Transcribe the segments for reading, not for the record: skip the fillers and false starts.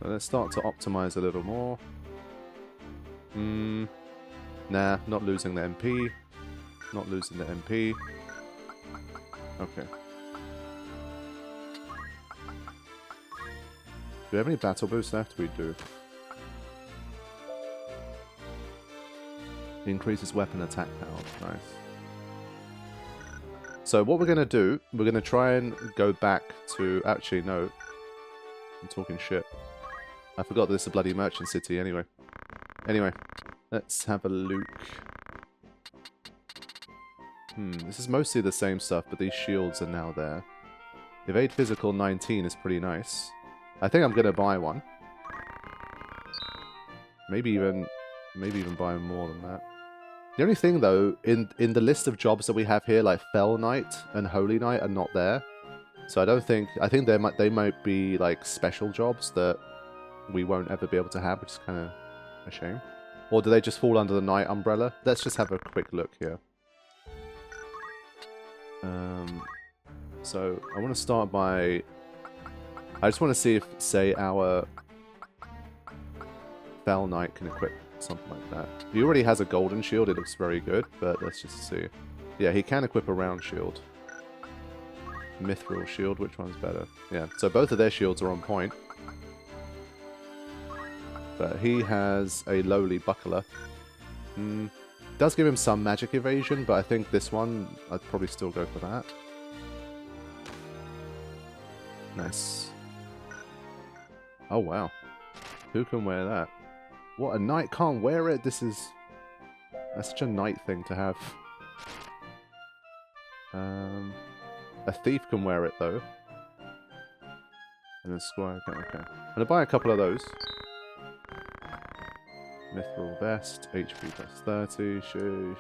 So let's start to optimize a little more. Nah, not losing the MP. Not losing the MP. Okay. Do we have any battle boosts left? We do. Increases weapon attack power. Nice. So what we're going to do, we're going to try and go back to... Actually, no. I'm talking shit. I forgot this is a bloody merchant city anyway. Anyway, let's have a look. This is mostly the same stuff, but these shields are now there. Evade physical 19 is pretty nice. I think I'm going to buy one. Maybe even buy more than that. The only thing, though, in the list of jobs that we have here, like Fell Knight and Holy Knight are not there. So I think they might be like special jobs that we won't ever be able to have, which is kind of a shame. Or do they just fall under the Knight umbrella? Let's just have a quick look here. So I want to start by... I just want to see if, say, our Fell Knight can equip something like that. He already has a golden shield, it looks very good, but let's just see. Yeah, he can equip a round shield. Mithril shield, which one's better? Yeah, so both of their shields are on point. But he has a lowly buckler. Does give him some magic evasion, but I think this one, I'd probably still go for that. Nice. Oh, wow. Who can wear that? What, a knight can't wear it? That's such a knight thing to have. A thief can wear it, though. And a squire can, okay. I'm gonna buy a couple of those. Mithril vest, HP plus 30, sheesh.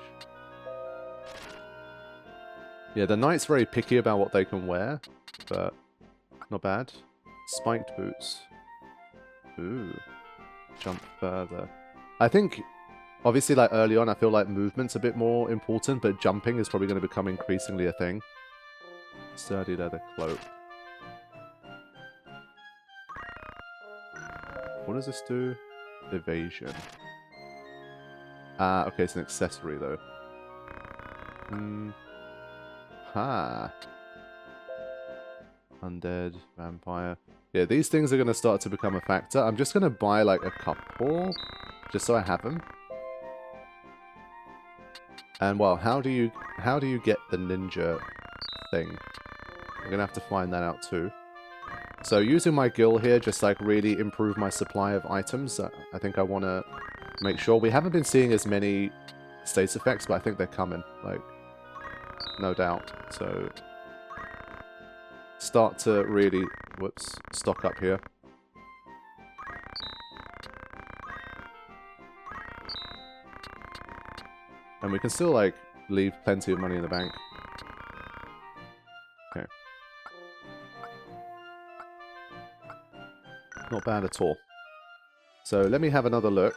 Yeah, the knight's very picky about what they can wear, but not bad. Spiked boots. Ooh. Jump further. I think, obviously, like early on, I feel like movement's a bit more important, but jumping is probably going to become increasingly a thing. Sturdy leather cloak. What does this do? Evasion. Ah, okay, it's an accessory, though. Ha. Undead, vampire. Yeah, these things are going to start to become a factor. I'm just going to buy, like, a couple, just so I have them. And, well, how do you get the ninja thing? I'm going to have to find that out, too. So, using my guild here, just, like, really improve my supply of items. I think I want to make sure. We haven't been seeing as many status effects, but I think they're coming. Like, no doubt. So... start to really, stock up here. And we can still, like, leave plenty of money in the bank. Okay. Not bad at all. So, let me have another look.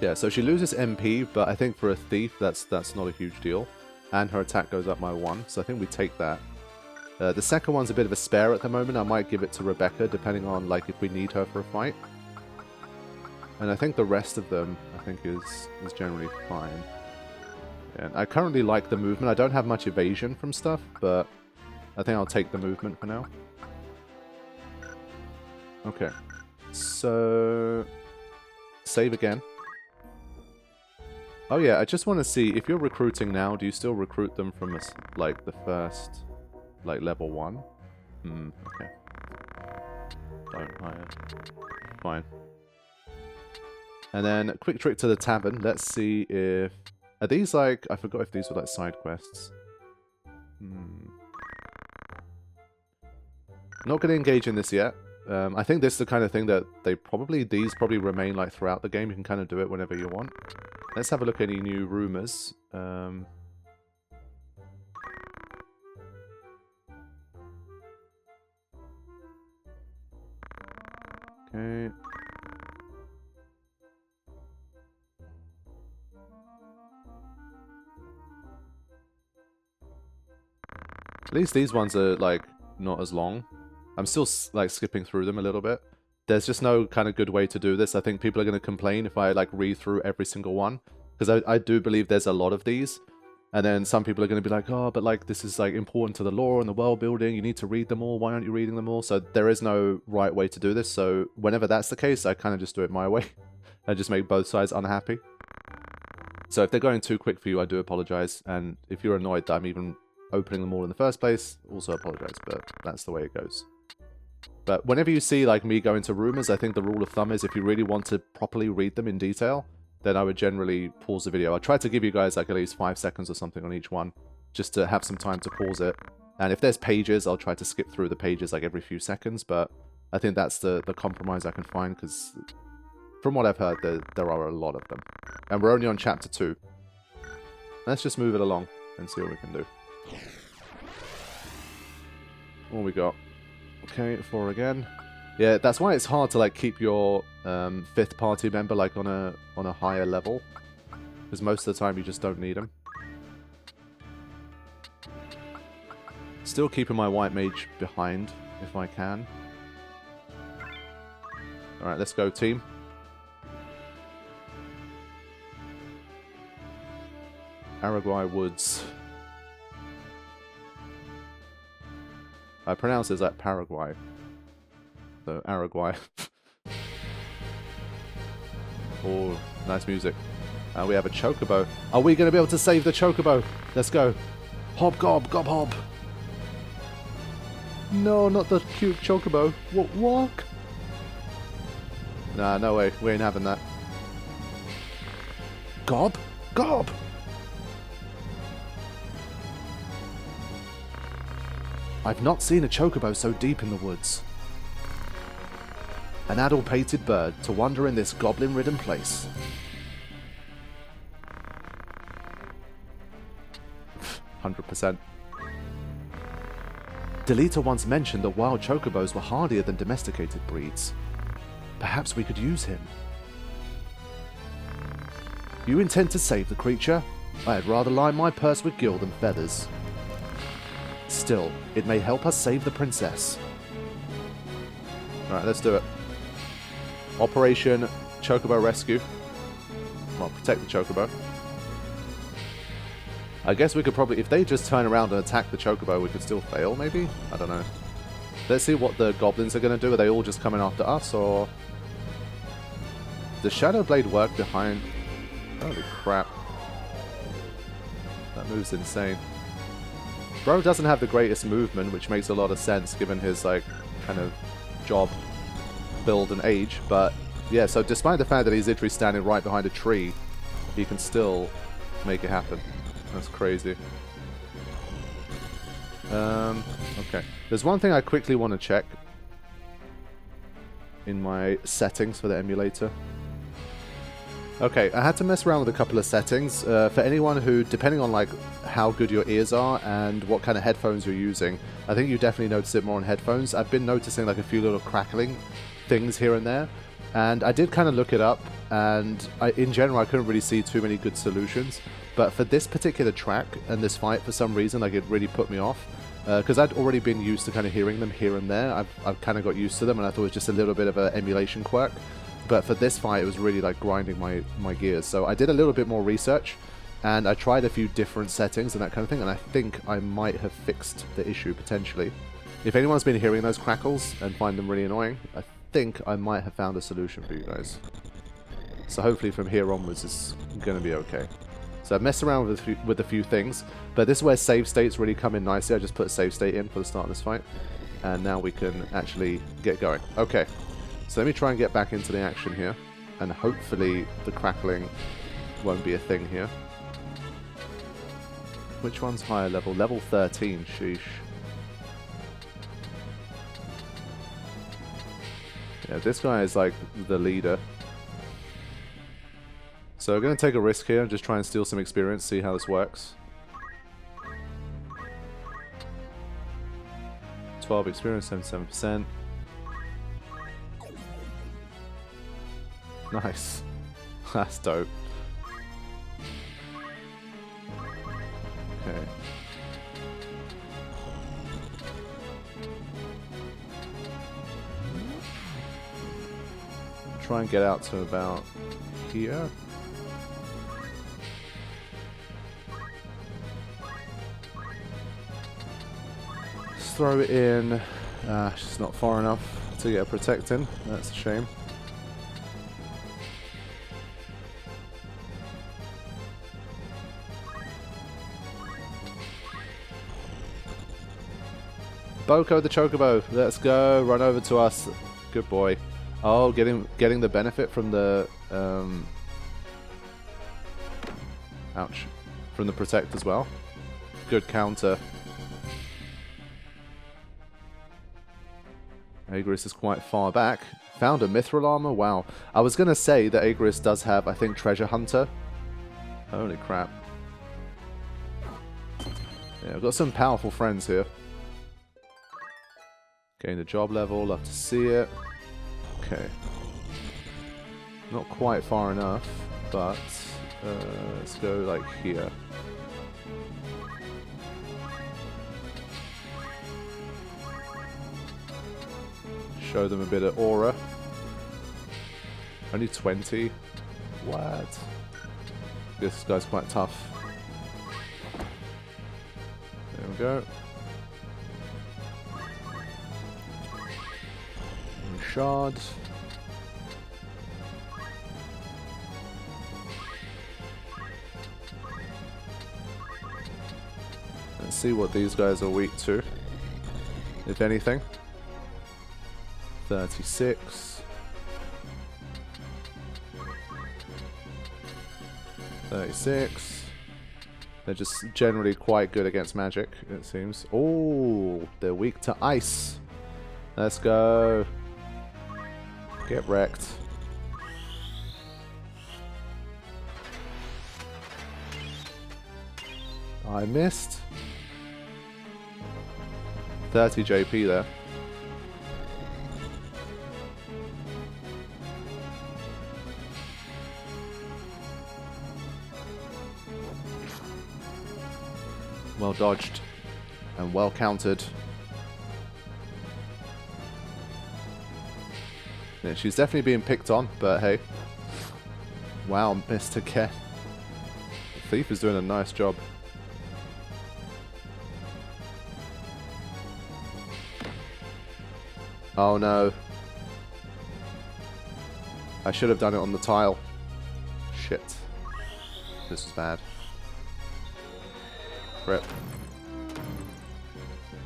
Yeah, so she loses MP, but I think for a thief, that's not a huge deal. And her attack goes up by 1, so I think we take that. The second one's a bit of a spare at the moment. I might give it to Rebecca, depending on like if we need her for a fight. And I think the rest of them, I think, is generally fine. And I currently like the movement. I don't have much evasion from stuff, but I think I'll take the movement for now. Okay. So... save again. Oh yeah, I just want to see, if you're recruiting now, do you still recruit them from, like, the first, like, level 1? Okay. Don't hire. Fine. And then, a quick trick to the Tavern. Let's see if... are these, like... I forgot if these were, like, side quests. Not going to engage in this yet. I think this is the kind of thing that these probably remain, like, throughout the game. You can kind of do it whenever you want. Let's have a look at any new rumors. Okay. At least these ones are, like, not as long. I'm still like skipping through them a little bit. There's just no kind of good way to do this. I think people are going to complain if I like read through every single one, because I do believe there's a lot of these. And then some people are going to be like, oh, but like this is like important to the lore and the world building. You need to read them all. Why aren't you reading them all? So there is no right way to do this. So whenever that's the case, I kind of just do it my way. I just make both sides unhappy. So if they're going too quick for you, I do apologize. And if you're annoyed that I'm even opening them all in the first place, also apologize. But that's the way it goes. But whenever you see like me go into rumors, I think the rule of thumb is if you really want to properly read them in detail, then I would generally pause the video. I try to give you guys like at least 5 seconds or something on each one, just to have some time to pause it. And if there's pages, I'll try to skip through the pages like every few seconds, but I think that's the compromise I can find, because from what I've heard, there are a lot of them. And we're only on chapter 2. Let's just move it along and see what we can do. What we got? Okay, 4 again. Yeah, that's why it's hard to like keep your 5th party member like on a higher level, because most of the time you just don't need them. Still keeping my white mage behind if I can. All right, let's go, team. Araguay Woods. I pronounce it as like Paraguay. So, Araguay. Oh, nice music. We have a chocobo. Are we going to be able to save the chocobo? Let's go. Hob gob, gob hob. No, not the cute chocobo. What? Walk? Nah, no way. We ain't having that. Gob? Gob! I've not seen a chocobo so deep in the woods. An addle-pated bird to wander in this goblin-ridden place. 100%. Delita once mentioned that wild chocobos were hardier than domesticated breeds. Perhaps we could use him. You intend to save the creature? I'd rather line my purse with gil than feathers. Still, it may help us save the princess. Alright, let's do it. Operation Chocobo Rescue. Well, protect the Chocobo. I guess we could probably, if they just turn around and attack the Chocobo, we could still fail, maybe? I don't know. Let's see what the goblins are going to do. Are they all just coming after us, or... Does Shadow Blade work behind... Holy crap. That move's insane. Bro doesn't have the greatest movement, which makes a lot of sense given his, like, kind of job, build, and age. But, yeah, so despite the fact that he's literally standing right behind a tree, he can still make it happen. That's crazy. Okay. There's one thing I quickly want to check in my settings for the emulator. Okay, I had to mess around with a couple of settings. For anyone who, depending on like how good your ears are and what kind of headphones you're using, I think you definitely notice it more on headphones. I've been noticing like a few little crackling things here and there, and I did kind of look it up, and in general I couldn't really see too many good solutions. But for this particular track and this fight, for some reason, like it really put me off. Because I'd already been used to kind of hearing them here and there. I've kind of got used to them, and I thought it was just a little bit of an emulation quirk. But for this fight, it was really like grinding my gears. So I did a little bit more research, and I tried a few different settings and that kind of thing, and I think I might have fixed the issue potentially. If anyone's been hearing those crackles and find them really annoying, I think I might have found a solution for you guys. So hopefully from here onwards, it's going to be okay. So I've messed around with a few things, but this is where save states really come in nicely. I just put a save state in for the start of this fight, and now we can actually get going. Okay, so let me try and get back into the action here, and hopefully the crackling won't be a thing here. Which one's higher level? Level 13, sheesh. Yeah, this guy is like the leader. So we're going to take a risk here and just try and steal some experience, see how this works. 12 experience, 77%. Nice. That's dope. Okay. try and get out to about here. Let's throw it in. She's not far enough to get a protect in. That's a shame. Boko the Chocobo, let's go, run over to us. Good boy. Oh, getting the benefit from the ouch, from the protect as well. Good counter. Agris is quite far back. Found a mithril armor. Wow. I was gonna say that Agris does have, I think, treasure hunter. Holy crap. Yeah, I've got some powerful friends here. Gain the job level, love to see it. Okay. Not quite far enough, but let's go like here. Show them a bit of aura. Only 20? What? This guy's quite tough. There we go. Shard. Let's see what these guys are weak to, if anything. 36. 36. They're just generally quite good against magic, it seems. Oh, they're weak to ice. Let's go. Get wrecked. I missed. 30 JP there. Well dodged and well countered. Yeah, she's definitely being picked on, but hey. Wow, missed again. The Thief is doing a nice job. Oh no. I should have done it on the tile. Shit. This is bad. Rip.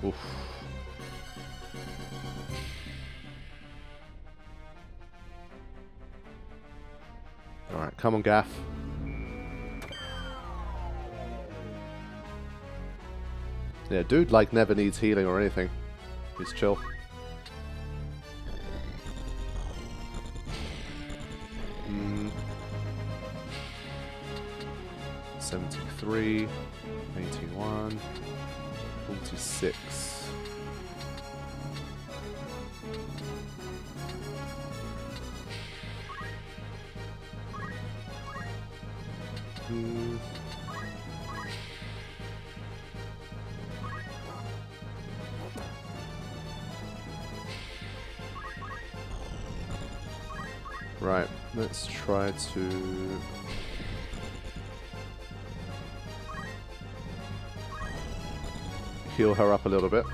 Oof. Alright, come on, Gaff. Yeah, dude, like, never needs healing or anything. He's chill. Hmm. 73, 81, 46. Right, let's try to heal her up a little bit.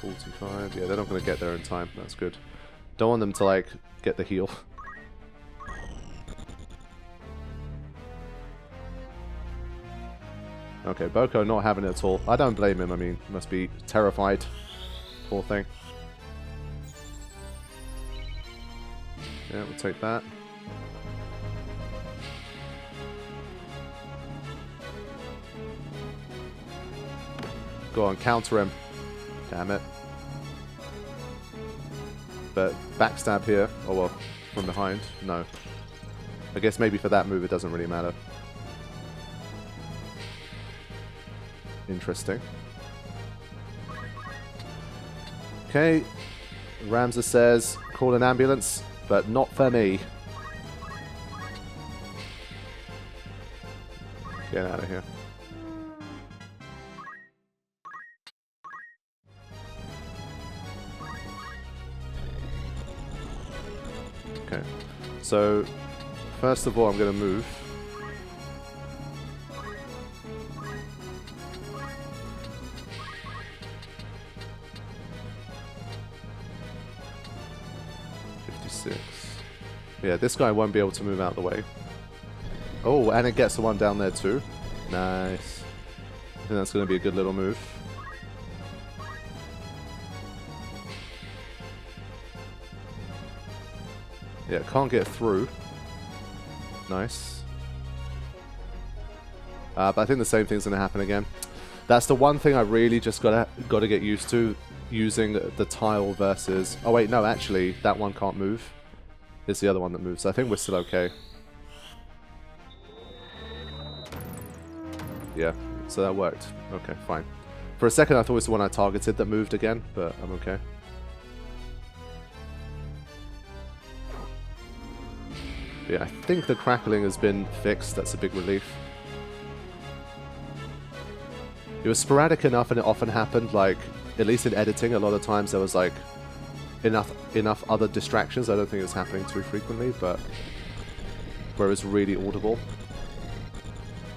$45. Yeah, they're not going to get there in time. That's good. Don't want them to, like, get the heal. Okay, Boko not having it at all. I don't blame him. I mean, must be terrified. Poor thing. Yeah, we'll take that. Go on, counter him. Damn it. But backstab here. Oh well, from behind. No. I guess maybe for that move it doesn't really matter. Interesting. Okay. Ramza says, call an ambulance, but not for me. Get out of here. So, first of all, I'm going to move. Yeah, this guy won't be able to move out of the way. Oh, and it gets the one down there too. Nice. I think that's going to be a good little move. Yeah, can't get through. Nice. But I think the same thing's going to happen again. That's the one thing I really just got to get used to, using the tile versus... Oh wait, no, actually, that one can't move. It's the other one that moves. I think we're still okay. Yeah, so that worked. Okay, fine. For a second I thought it was the one I targeted that moved again, but I'm okay. Yeah, I think the crackling has been fixed. That's a big relief. It was sporadic enough and it often happened, like, at least in editing, a lot of times there was like enough other distractions. I don't think it was happening too frequently, but where it was really audible.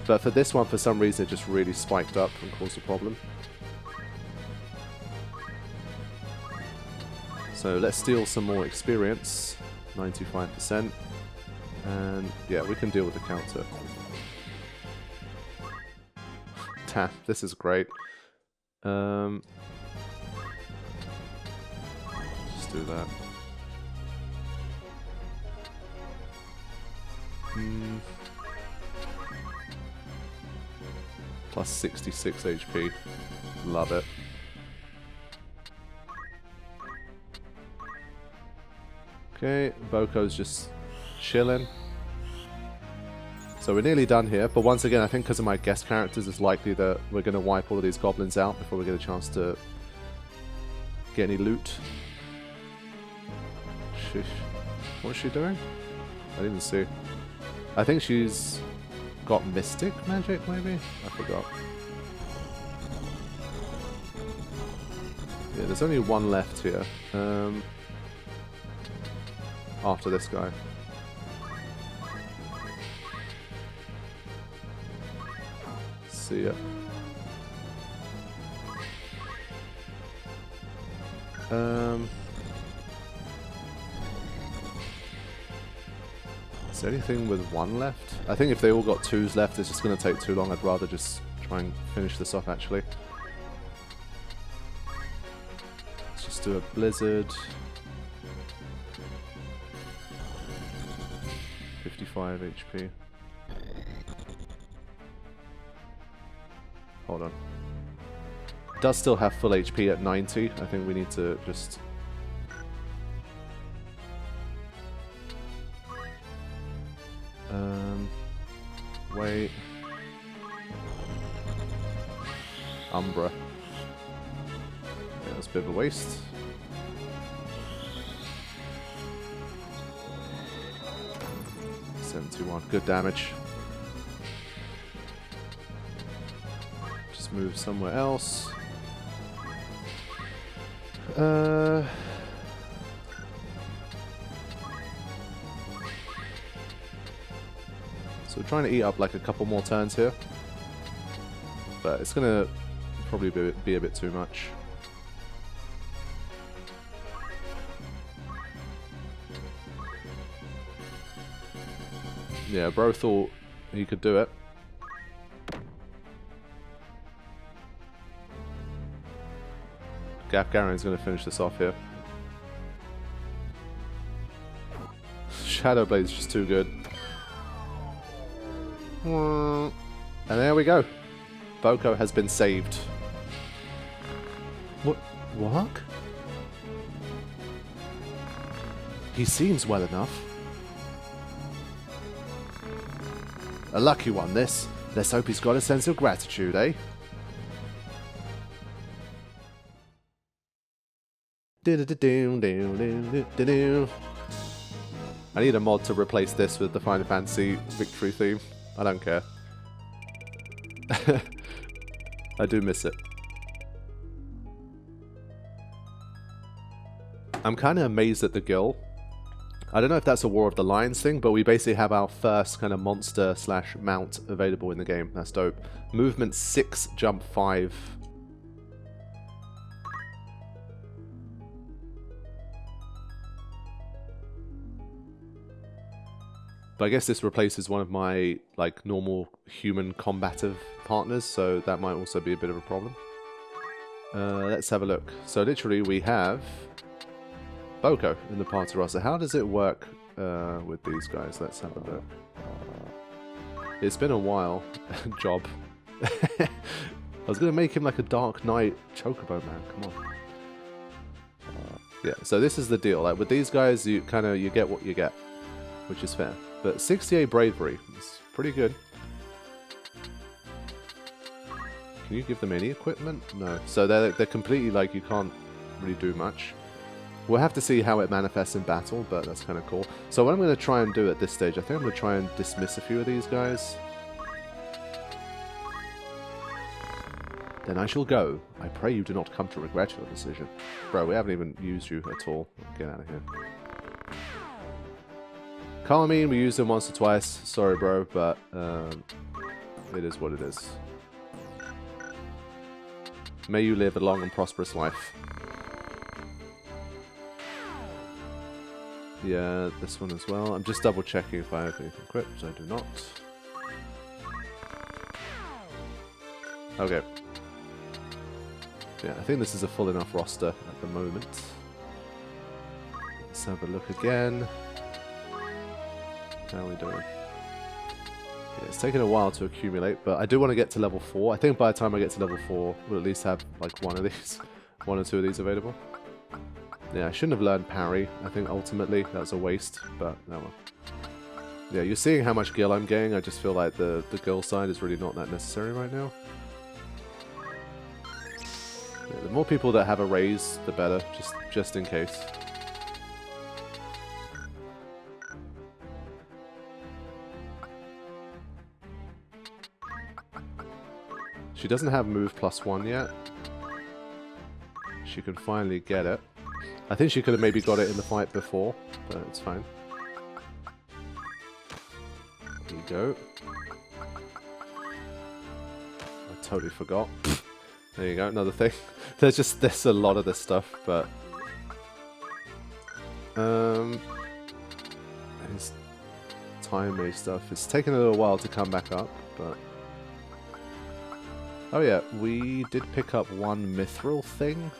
But for this one, for some reason, it just really spiked up and caused a problem. So let's steal some more experience, 95%, and yeah, we can deal with the counter. Tap, this is great. Just do that. Plus 66 HP. Love it. Okay, Boko's just chilling. So we're nearly done here, but once again, I think because of my guest characters, it's likely that we're going to wipe all of these goblins out before we get a chance to get any loot. Sheesh. What's she doing? I didn't even see. I think she's got mystic magic, maybe? I forgot. Yeah, there's only one left here. After this guy. See ya. Is there anything with one left? I think if they all got twos left, it's just going to take too long. I'd rather just try and finish this off, actually. Let's just do a blizzard. 55 HP. Hold on. It does still have full HP at 90. I think we need to just... wait. Umbra. Yeah, that's a bit of a waste. Good damage. Just move somewhere else. So we're trying to eat up like a couple more turns here, but it's gonna probably be a bit too much. Yeah, bro thought he could do it. Garen's going to finish this off here. Shadow Blade's just too good. And there we go. Boko has been saved. What? He seems well enough. A lucky one, this. Let's hope he's got a sense of gratitude, eh? I need a mod to replace this with the Final Fantasy victory theme. I don't care. I do miss it. I'm kind of amazed at the girl. I don't know if that's a War of the Lions thing, but we basically have our first kind of monster / mount available in the game. That's dope. Movement 6, jump 5. But I guess this replaces one of my like normal human combative partners, so that might also be a bit of a problem. Let's have a look. So literally we have Boko in the party roster. How does it work with these guys? Let's have a look. It's been a while. Job. I was going to make him like a Dark Knight Chocobo man. Come on. Yeah, so this is the deal. Like with these guys, you get what you get, which is fair. But 68 bravery is pretty good. Can you give them any equipment? No. So they're completely like, you can't really do much. We'll have to see how it manifests in battle, but that's kind of cool. So what I'm going to try and do at this stage, I think I'm going to try and dismiss a few of these guys. Then I shall go. I pray you do not come to regret your decision. Bro, we haven't even used you at all. Get out of here. Carmine, we used him once or twice. Sorry, bro, but it is what it is. May you live a long and prosperous life. Yeah, this one as well. I'm just double checking if I have anything equipped. I do not. Okay. Yeah, I think this is a full enough roster at the moment. Let's have a look again. How are we doing? Yeah, it's taken a while to accumulate, but I do want to get to level 4. I think by the time I get to level 4, we'll at least have like one of these, one or two of these available. Yeah, I shouldn't have learned parry. I think ultimately that's a waste, but no well. Yeah, you're seeing how much gil I'm getting. I just feel like the gil side is really not that necessary right now. Yeah, the more people that have a raise, the better, just in case. She doesn't have move +1 yet. She can finally get it. I think she could have maybe got it in the fight before, but it's fine. There you go. I totally forgot. There you go, another thing. There's a lot of this stuff, but his time-based stuff. It's taken a little while to come back up, but oh yeah, we did pick up one mithril thing,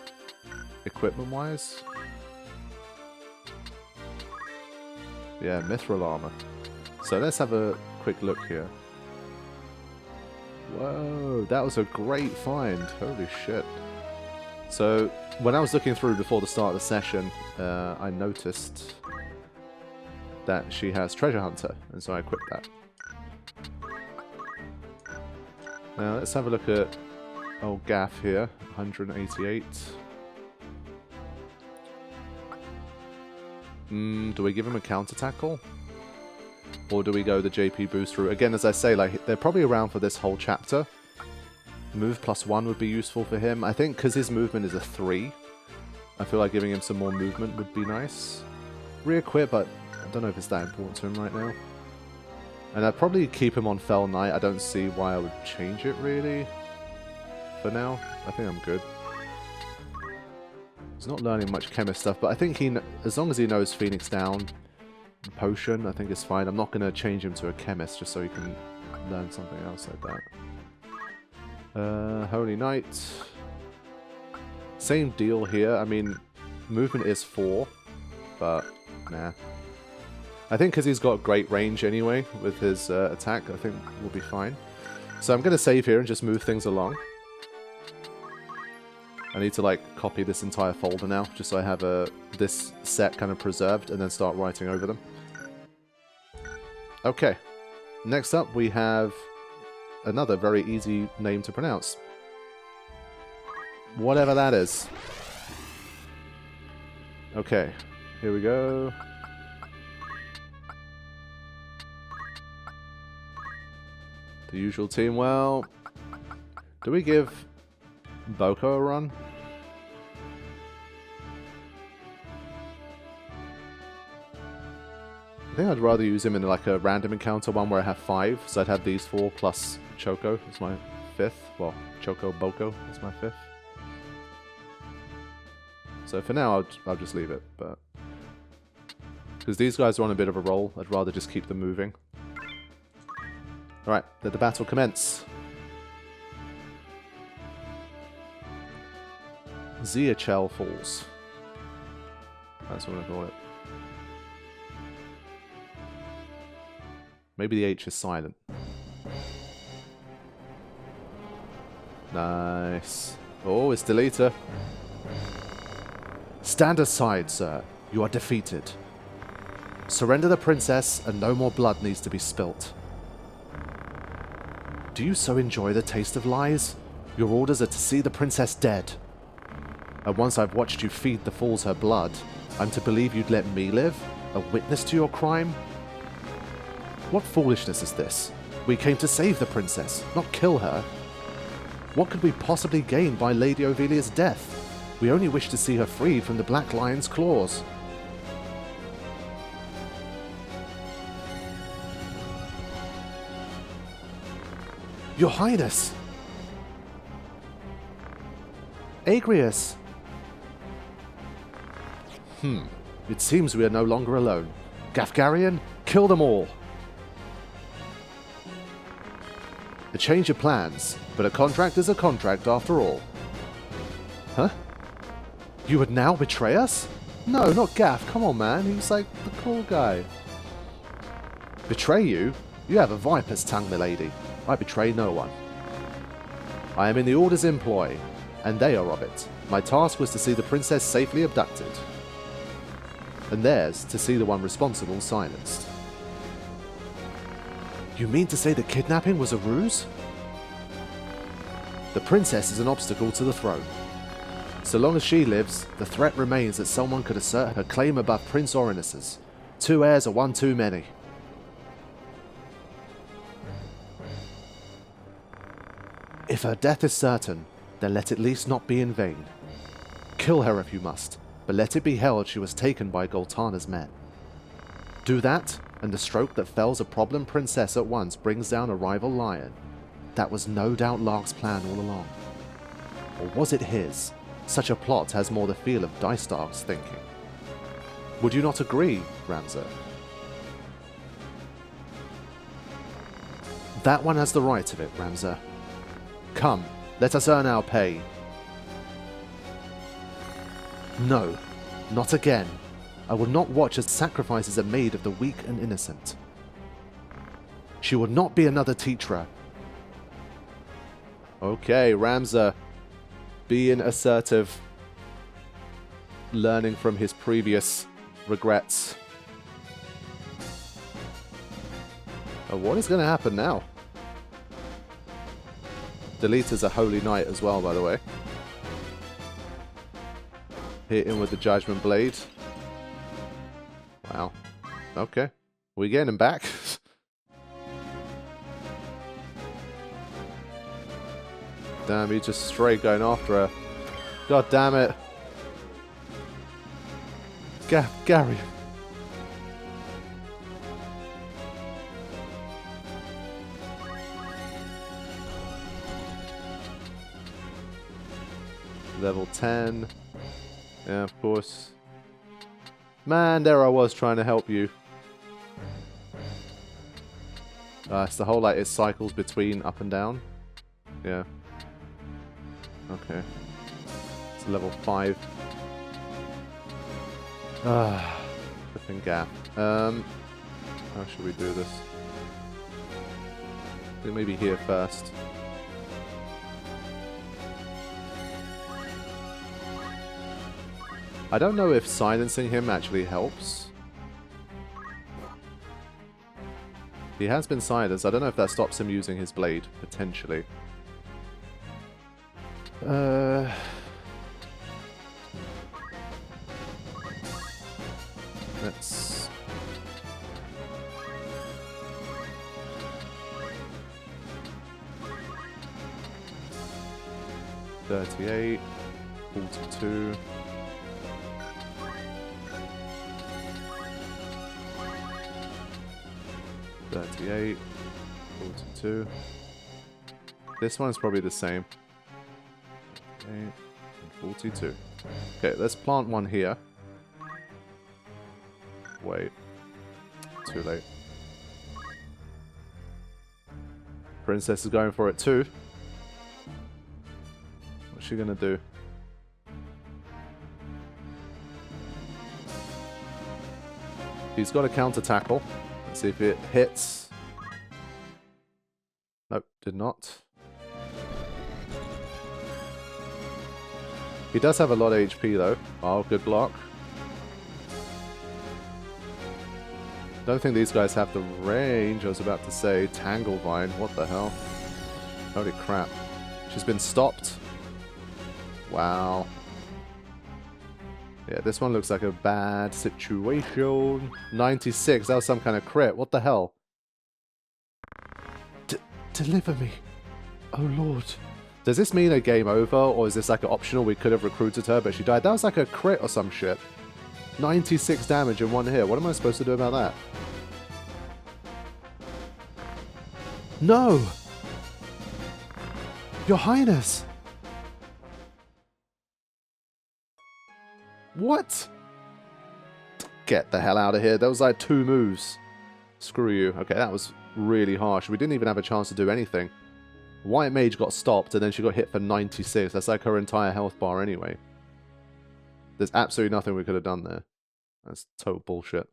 equipment-wise. Yeah, mithril armor. So let's have a quick look here. Whoa, that was a great find. Holy shit. So, when I was looking through before the start of the session, I noticed that she has Treasure Hunter, and so I equipped that. Now, let's have a look at old Gaff here, 188. Do we give him a counter tackle? Or do we go the JP boost route? Again, as I say, like they're probably around for this whole chapter. Move +1 would be useful for him. I think because his movement is a 3, I feel like giving him some more movement would be nice. Re-equip, but I don't know if it's that important to him right now. And I'd probably keep him on Fell Knight. I don't see why I would change it, really. For now, I think I'm good. He's not learning much chemist stuff, but I think as long as he knows Phoenix Down, Potion, I think it's fine. I'm not going to change him to a chemist just so he can learn something else like that. Holy Knight. Same deal here. I mean, movement is 4, but nah. I think because he's got great range anyway with his attack, I think we'll be fine. So I'm going to save here and just move things along. I need to like copy this entire folder now, just so I have this set kind of preserved and then start writing over them. Okay, next up we have another very easy name to pronounce. Whatever that is. Okay, here we go. The usual team. Well, do we give Boko a run? I think I'd rather use him in like a random encounter one where I have 5. So I'd have these 4 plus Choco is my 5th. Well, Choco Boko is my 5th. So for now, I'll just leave it. But because these guys are on a bit of a roll, I'd rather just keep them moving. Alright, let the battle commence. Zeirchele Falls. That's what I call it. Maybe the H is silent. Nice. Oh, it's Deleter. Stand aside, sir. You are defeated. Surrender the princess, and no more blood needs to be spilt. Do you so enjoy the taste of lies? Your orders are to see the princess dead. And once I've watched you feed the Falls her blood, I'm to believe you'd let me live? A witness to your crime? What foolishness is this? We came to save the princess, not kill her. What could we possibly gain by Lady Ovelia's death? We only wish to see her freed from the Black Lion's claws. Your Highness! Agrius! It seems we are no longer alone. Gafgarian, kill them all! A change of plans, but a contract is a contract after all. Huh? You would now betray us? No, not Gaff. Come on, man. He's like the cool guy. Betray you? You have a viper's tongue, milady. I betray no one. I am in the Order's employ, and they are of it. My task was to see the princess safely abducted, and theirs to see the one responsible silenced. You mean to say the kidnapping was a ruse? The princess is an obstacle to the throne. So long as she lives, the threat remains that someone could assert her claim above Prince Orinus's. 2 heirs are one too many. If her death is certain, then let it at least not be in vain. Kill her if you must, but let it be held she was taken by Goltana's men. Do that, and the stroke that fells a problem princess at once brings down a rival lion. That was no doubt Lark's plan all along. Or was it his? Such a plot has more the feel of Dystark's thinking. Would you not agree, Ramza? That one has the right of it, Ramza. Come, let us earn our pay. No, not again. I will not watch as sacrifices are made of the weak and innocent. She will not be another teacher. Okay, Ramza, being assertive, learning from his previous regrets. Oh, what is going to happen now? Deleter's a holy knight as well, by the way. Hit him with the Judgment Blade. Wow. Okay. We getting him back? Damn, he's just straight going after her. God damn it. Gary. Level 10. Yeah, of course. Man, there I was trying to help you. It's the whole, like, it cycles between up and down. Yeah. Okay. It's level 5. Flipping gap. How should we do this? I think maybe here first. I don't know if silencing him actually helps. He has been silenced. I don't know if that stops him using his blade, potentially. Let's... $38, 42. 48, 42. This one is probably the same. 48 and 42. Okay, let's plant one here. Wait. Too late. Princess is going for it too. What's she gonna do? He's got a counter tackle. Let's see if it hits. Nope, did not. He does have a lot of HP though. Oh, good block. Don't think these guys have the range. I was about to say Tanglevine. What the hell? Holy crap. She's been stopped. Wow. Yeah, this one looks like a bad situation. 96. That was some kind of crit. What the hell? Deliver me. Oh, Lord. Does this mean a game over? Or is this like an optional? We could have recruited her, but she died. That was like a crit or some shit. 96 damage in one hit. What am I supposed to do about that? No! Your Highness! What? Get the hell out of here. That was like 2 moves. Screw you. Okay, that was really harsh. We didn't even have a chance to do anything. White Mage got stopped and then she got hit for 96. That's like her entire health bar anyway. There's absolutely nothing we could have done there. That's total bullshit.